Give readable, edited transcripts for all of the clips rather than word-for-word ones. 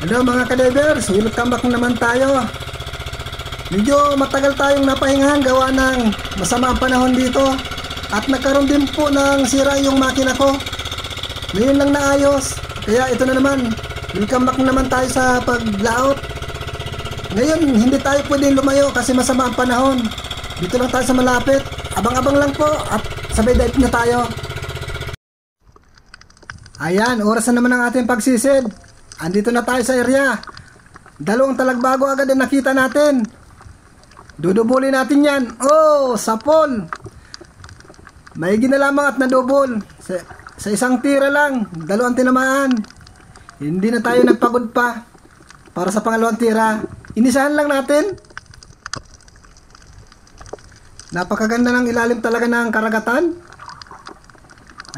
Hello mga ka-divers, welcome back naman tayo. Medyo matagal tayong napahingahan gawa ng masama ang panahon dito. At nagkaroon din po ng sira yung makina ko. Ngayon lang naayos. Kaya ito na naman, welcome back naman tayo sa paglaot. Ngayon hindi tayo pwedeng lumayo kasi masama ang panahon. Dito lang tayo sa malapit. Abang-abang lang po at sabay dive na tayo. Ayan, oras na naman ang ating pagsisid. Andito na tayo sa area. Dalawang talagbago agad ang nakita natin. Dudubulin natin yan. Oh, sapol. Maigi na lamang at nadubol. Sa isang tira lang, dalawang tinamaan. Hindi na tayo nagpagod pa para sa pangalawang tira. Inisahan lang natin. Napakaganda ng ilalim talaga ng karagatan.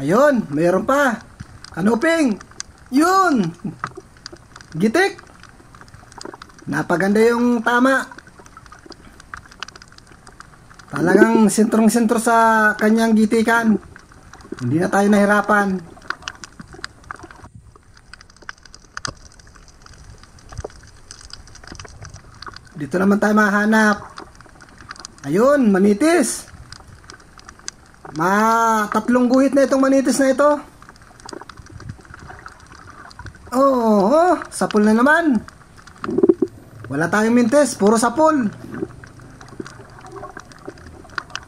Ayun, mayroon pa. Kanuping. Yun. Gitik. Napaganda yung tama. Talagang sentrong-sentro sa kanyang gitikan. Hindi na tayo nahirapan. Dito naman tayo mahanap. Ayun, manitis. Tatlong guhit na itong manitis na ito. Oh, sapul na naman. Wala tayong mintes, puro sapul.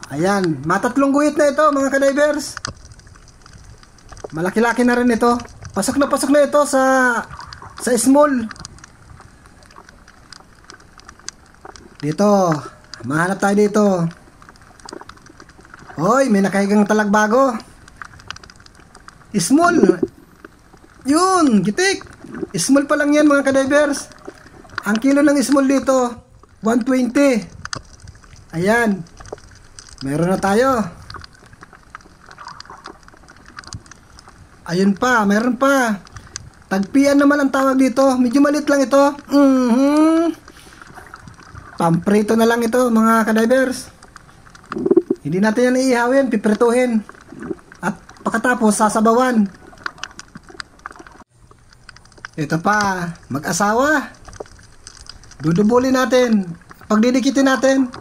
Ayan, matatlong guhit na ito mga ka-divers. Malaki-laki na rin ito. Pasok na ito sa small. Dito, mahanap tayo dito. Hoy, may nakahigang talagbago. Small. Yun, gitik. Small pa lang yan mga ka-divers. Ang kilo ng small dito 120. Ayan. Meron na tayo. Ayun pa, meron pa. Tagpian naman ang tawag dito. Medyo malit lang ito. Pamprito na lang ito mga ka-divers. Hindi natin yan iihawin, piprituhin. At pagkatapos sasabawan. Ito pa, mag-asawa. Dudubulin natin. Pagdidikitin natin.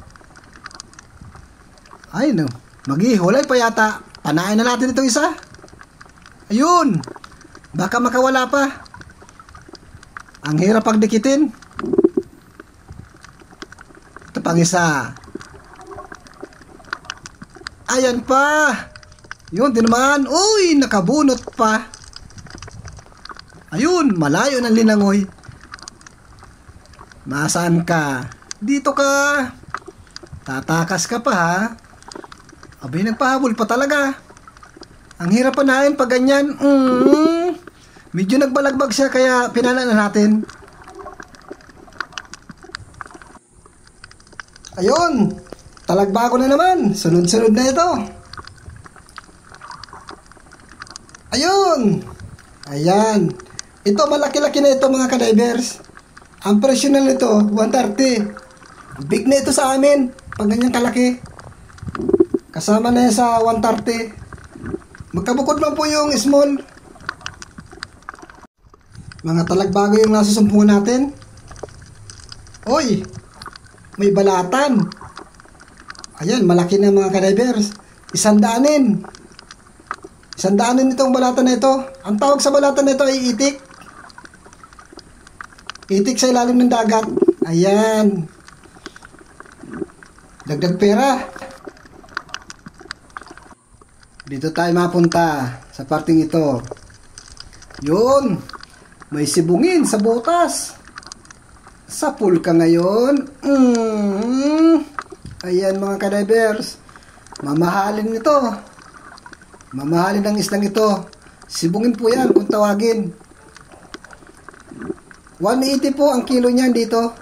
Ay no, maghihulay pa yata. Panain na natin itong isa. Ayun. Baka makawala pa. Ang hirap pagdikitin. Ito pang isa. Ayan pa. Yun, tinamaan. Uy, nakabunot pa. Ayun, malayo ng linangoy. Nasaan ka? Dito ka. Tatakas ka pa ha. Abay, nagpahabol pa talaga. Ang hirap panahin pag ganyan. Medyo nagbalagbag siya kaya pinala na natin. Ayun, talagbago na naman. Sunod-sunod na ito. Ayun. Ayan. Ito, malaki-laki na ito mga ka-divers. Ang presyo na nito, 130. Big na ito sa amin. Pag ganyan kalaki. Kasama na yan sa 130. Magkabukod man po yung small. Mga talagbago yung nasusumpungan natin. Oy, may balatan. Ayan, malaki na mga ka-divers. 100. 100 itong balatan na ito. Ang tawag sa balatan na ito ay itik. Itik sa ilalim ng dagat. Ayan. Dagdag pera. Dito tayo mapunta sa parting ito. Yun. May sibungin sa butas. Sapul ka ngayon. Ayan mga ka-divers. Mamahalin ito. Mamahalin ang islang ito. Sibungin po yan kung tawagin. 180 po ang kilo niyan dito.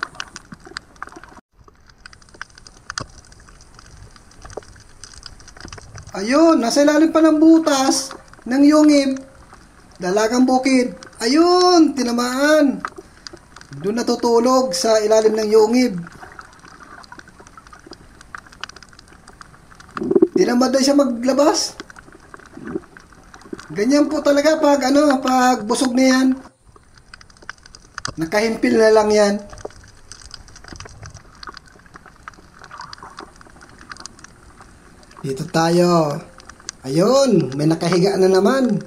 Ayun, nasa ilalim pa ng butas ng yungib. Dalagang bukid. Ayun, tinamaan. Doon natutulog sa ilalim ng yungib. Tinamad na siya maglabas. Ganyan po talaga pag busog na yan. Nakahimpil na lang yan. Dito tayo. Ayun, may nakahiga na naman.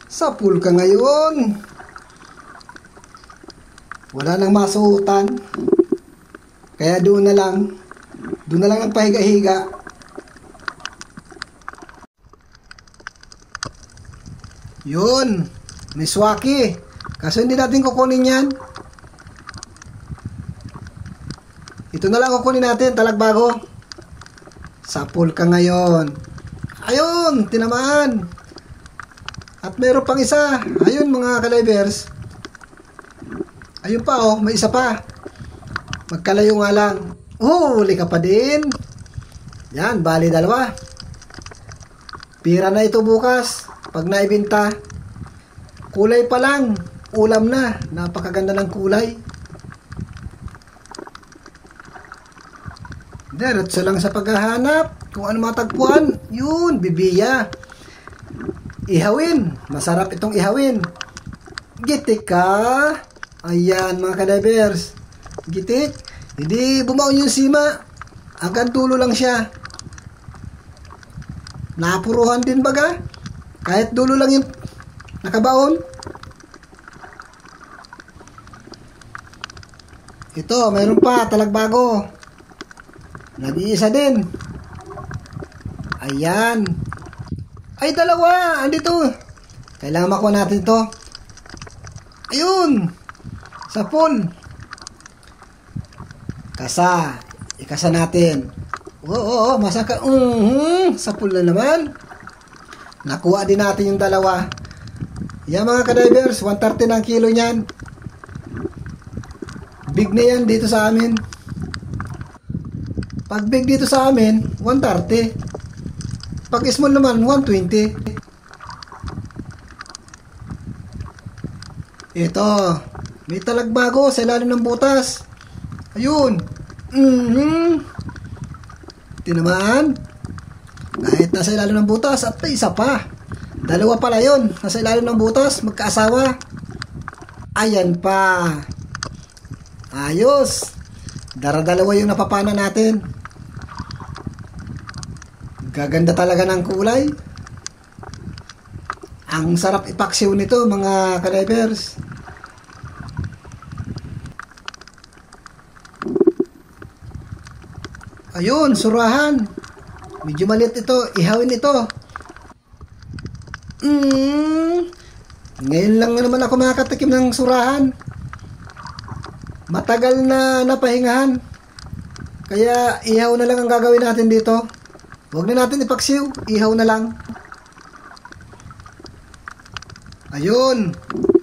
Sa pool ka ngayon. Wala nang masuhutan. Kaya doon na lang. Doon na lang ang pahiga-higa. Yun, may swaki. Kaso hindi natin kukunin yan. Ito na lang kukunin natin, talagbago. Sa pool ka ngayon. Ayun, tinamaan. At meron pang isa. Ayun mga ka-divers. Ayun pa oh, may isa pa. Magkalayo nga lang. Oh, huli ka pa din. Yan, bali dalawa. Pira na ito bukas. Pag naibenta. Kulay pa lang. Ulam na. Napakaganda ng kulay. Diretso lang sa paghahanap. Kung ano matagpuan. Yun, bibiya. Ihawin. Masarap itong ihawin. Gitik ka. Ayan mga ka-divers. Gitik. Hindi bumaon yung sima. Hanggang dulo lang siya. Napuruhan din baga. Kahit dulo lang yung nakabaon. Ito, mayroon pa. Talagbago. Nag-iisa din. Ayan. Ay, dalawa. Andito. Kailangan makuha natin ito. Ayun. Sa pool. Kasa. Ikasa natin. Oo, masaka. Sa pool na naman. Nakuha din natin yung dalawa. Yan mga ka-divers. 130 ng kilo niyan. Big na yan dito sa amin. Pag big dito sa amin, 130. Pag small naman, 120. Ito. May talagbago sa ilalim ng butas. Ayun. Tinamaan. Kahit nasa ilalim ng butas at may isa pa. Dalawa pala yun. Nasa ilalim ng butas, magkaasawa. Ayan pa. Ayos. Dara-dalawa yung napapana natin. Gaganda talaga ng kulay. Ang sarap ipaksiw nito mga ka-divers. Ayun, surahan. Medyo maliit ito. Ihawin ito. Ngayon lang naman ako makakatikim ng surahan. Matagal na napahingahan. Kaya ihaw na lang ang gagawin natin dito. Huwag na natin ipaksiw. Ihaw na lang. Ayun.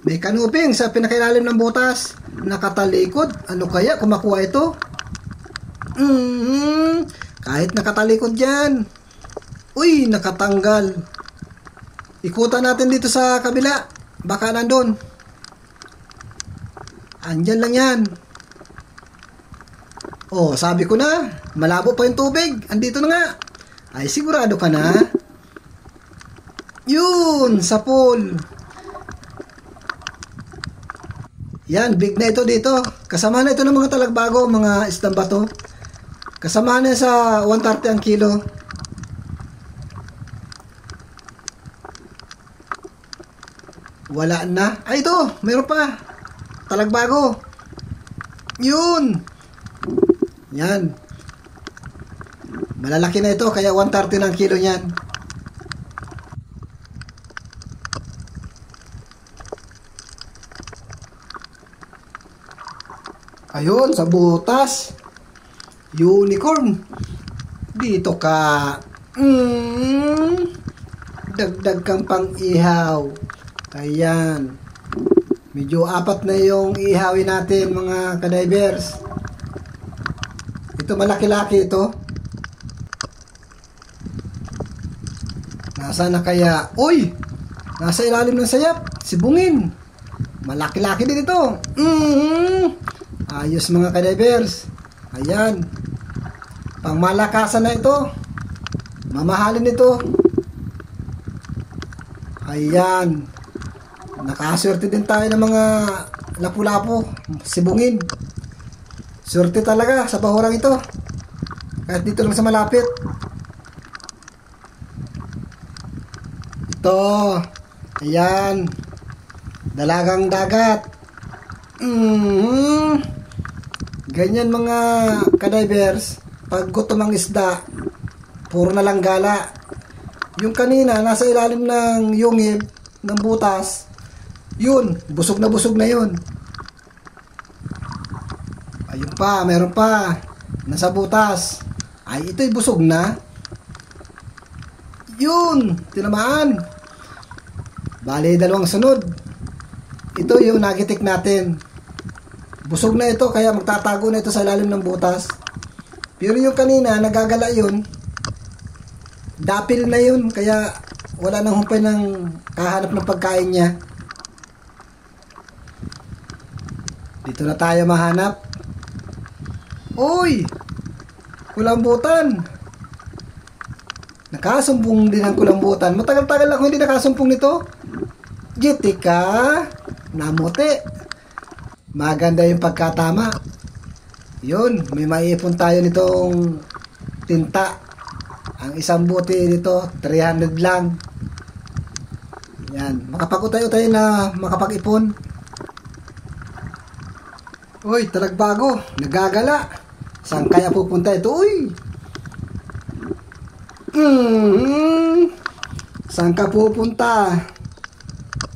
May kanuping sa pinakailalim ng butas. Nakatalikod. Ano kaya kung makuha ito? Kahit nakatalikod dyan. Uy, nakatanggal. Ikutan natin dito sa kabila. Baka nandun. Andyan lang yan. Oh, sabi ko na. Malabo pa yung tubig. Andito na nga. Ay, sigurado ka na? Yun, sa pool. Yan, big na ito dito. Kasama na ito ng mga talagbago, mga isdang bato. Kasama na sa 130 ang kilo. Wala na. Ay, ito, mayroon pa. Talagbago. Yun. Yan. Malalaki na ito, kaya 130 ng kilo niyan. Ayun, sa butas. Unicorn. Dito ka. Dagdag kang pang ihaw. Ayan. Medyo apat na yung ihawin natin mga ka-divers. Ito malaki-laki ito. Nasa na kaya? Uy! Nasa ilalim ng sayap. Sibungin. Malaki-laki din ito. Ayos mga ka-divers. Ayan. Pangmalakasan na ito. Mamahalin ito. Ayan. Nakaswerte din tayo ng mga lapu-lapu, sibungin. Swerte talaga sa bahurang ito. Kahit dito lang sa malapit. Ito. Ayan. Dalagang dagat. Ganyan mga kadivers. Pag gutom ang isda, puro na lang gala. Yung kanina, nasa ilalim ng yungib, ng butas, yun, busog na yun. Ayun pa, meron pa. Nasa butas. Ay, ito'y busog na. Yun, tinamaan. Bali, dalawang sunod. Ito yung nagitik natin. Busog na ito, kaya magtatago na ito sa ilalim ng butas. Pero yung kanina, nagagala yun. Dapil na yun, kaya wala nang humpay ng kahanap ng pagkain niya. Dito na tayo mahanap. Uy! Kulambutan! Nakasumpong din ang kulambutan. Matagal-tagal ako hindi nakasumpong nito. Giti ka. Namuti. Maganda yung pagkatama. Yun, may maiipon tayo nitong tinta. Ang isang buti dito, 300 lang. Yan, makapag-utayo tayo na makapag-ipon. Uy, talagbago. Nagagala. Saan kaya pupunta ito? Uy! Saan ka pupunta?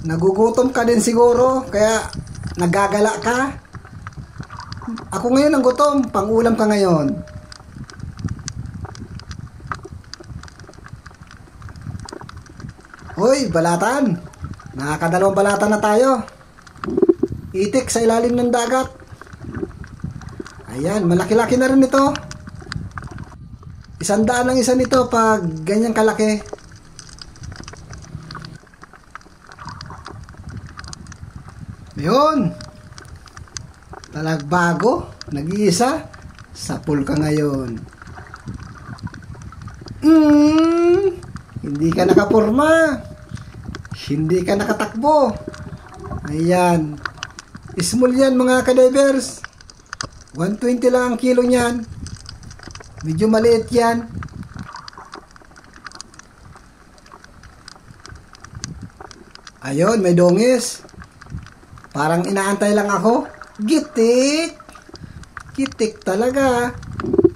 Nagugutom ka din siguro, kaya nagagala ka. Ako ngayon ang gutom, pang-ulam ka ngayon. Hoy, balatan. Nakakadalawang balatan na tayo. Itik sa ilalim ng dagat. Ayan, malaki-laki na rin ito. 100 ang isa nito pag ganyang kalaki. Yun. Talagbago. Nag-iisa. Sa pool ka ngayon. Hindi ka nakapurma. Hindi ka nakatakbo. Ayan. Small yan mga kadivers. 120 lang ang kilo niyan. Medyo maliit yan. Ayun, may dongis. Parang inaantay lang ako. Gitik. Gitik talaga.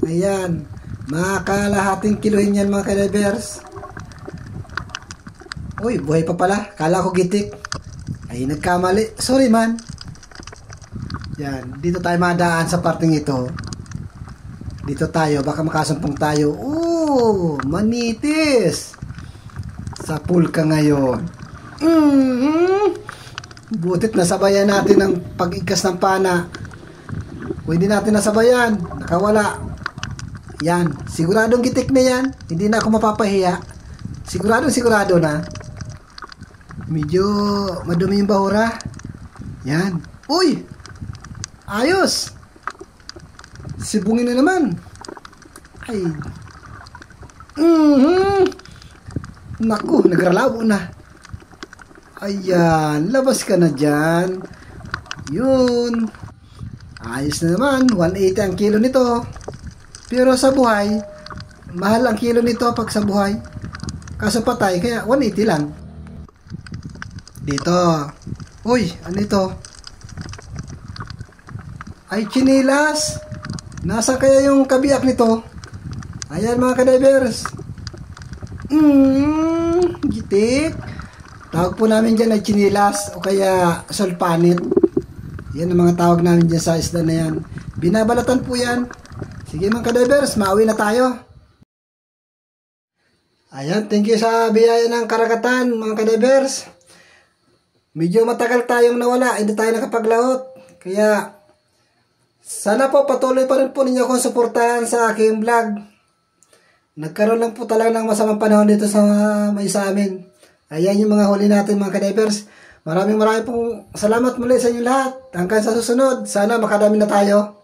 Ayan. Makakalahating kilohin yan mga kadivers. Uy, buhay pa pala. Kala ko gitik. Ay, nagkamali. Sorry man. Yan. Dito tayo madaan sa parting ito. Dito tayo. Baka makasumpong tayo. Manitis. Sa pool ka ngayon. Butit nasabayan natin ang pag-igkas ng pana. Kung hindi natin nasabayan, nakawala. Yan. Siguradong gitik na yan. Hindi na ako mapapahiya. Sigurado na. Medyo madumi yung bahura. Yan. Uy! Ayos! Sibungin na naman. Ay. Naku, nagralabo na. Ayan, labas ka na dyan. Yun. Ayos na naman. 180 ang kilo nito. Pero sa buhay, mahal ang kilo nito pag sa buhay. Kaso patay, kaya 180 lang. Dito. Uy, ano ito? Ay, chinilas. Nasa kaya yung kabiyak nito? Ayan mga kadivers. Gitik. Tawag po namin dyan ay chinilas o kaya sulpanit. Yan ang mga tawag namin dyan sa isda na yan. Binabalatan po yan. Sige mga kadivers, mauwi na tayo. Ayan, thank you sa biyaya ng karagatan mga kadivers. Medyo matagal tayong nawala, hindi tayo nakapaglahot. Kaya sana po patuloy pa rin po ninyo akong suportahan sa aking vlog. Nagkaroon lang po talaga ng masamang panahon dito sa may sa amin. Ayan yung mga huli natin mga kadivers. Maraming pong salamat muli sa inyo lahat. Hanggang sa susunod, sana makadami na tayo.